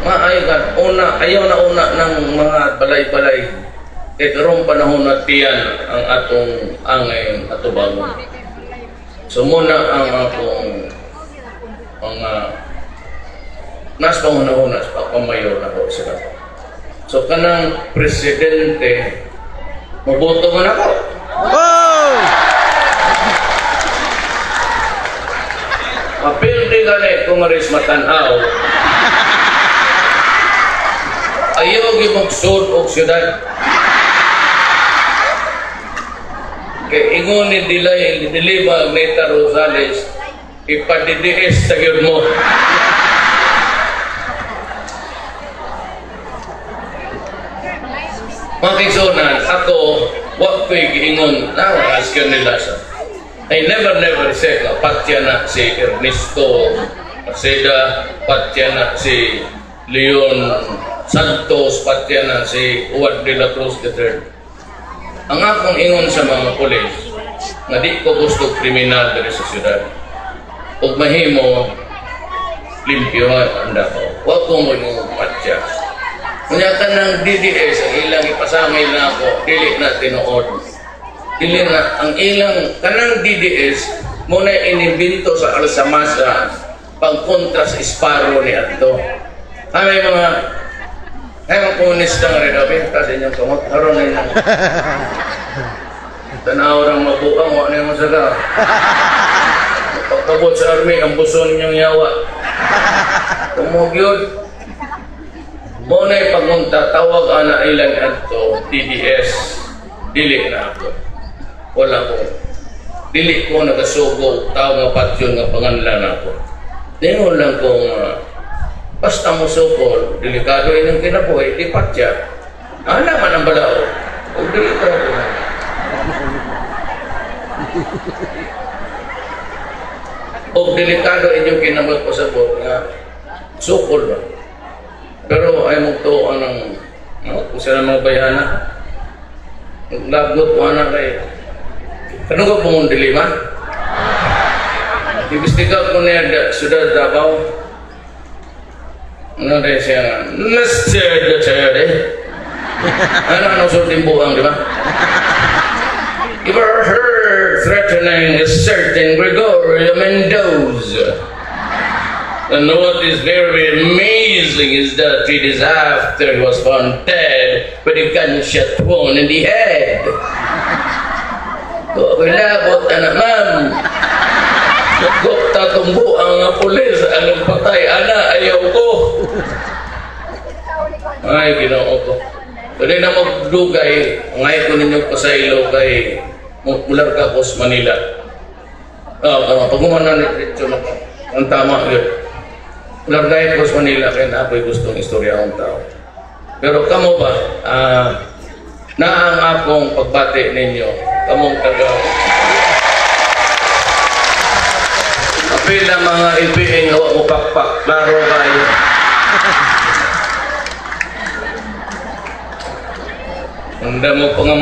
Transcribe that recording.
Maayo ka, ayaw na una ng mga balay-balay. Karong panahon na tiyan ang atong angay atubangon. So muna ang akong mga nas panghuna-hunas pa pamayor na ko sila. So kanang presidente, maboto mo na ko. Wow! Mapildi ka na kung maris matanaw. Ayaw gimugsod o siyudad. Kaya ingon ni Dilima Agneta Rosales, ipadidiis sa yun mo. Makisunan, ako, wag ko'y giingon, nawakas ka nila sa. I never said na patya na si Ernesto Maceda, patya na si Leon Santos, patya na si Juan de la Cruz III. Ang akong ingon sa mga pulis, nga di ko gusto kriminal diri sa syudad. Ug mahimo, limpyo ang dako. Huwag ko mo yung patya. Kanya ka ng DDS, ang ilang ipasangay na ako, dili na tinuod. Dili na, ang ilang, kanang DDS, muna inibinto sa Alsamasa, pagkontra sa Isparo ni Ato. May mga komunista nga rin, kasi inyong tumot, haron na inyong tanaw ng mabuang, wala na yung masaga. Pagkabot sa army, ang buso ninyong yawa. Tumog yun. Muna yung pagunta, tawag ana ilang Ato, DDS, dili na ako. Wala ko. Dili ko nagasugo, tao nga patyon nga panganlan ako. Dingon lang kong basta mo sukol, delikado inyong kinabuhay, di patya. Naman ang balao. O delikado na. O delikado inyong kinabuhay ko sa bot nga sukol ba. Pero ay magtuon ng kung sila mga bayana. Naglagot ko anak kayo. Ano ko pong dilima? Ibestiga ko niya sudah Davao. Ano rin siya? Mr. Duterte. Ano sulit buang, di ba? You ever heard threatening a certain Gregorio Mendoza? And what is very amazing is that 3 days after he was found dead with a gunshot wound in the head. Kulabot na naman. Nagkopta tumbo ang pulis ang nagpatay. Ana, ayaw ko. Ay, ginoo ko. Pwede na magdugay. Ngayon ko ninyong pasaylo kay mular ka po sa Manila. Pag umanan dito na ang tama yun. Mular ka po sa Manila kaya na ako'y gustong istorya akong tao. Pero kamo ba, na ang akong pagbati ninyo, kamong taga apila mga ipiing o upakpak, klaro kayo. Ang damo pang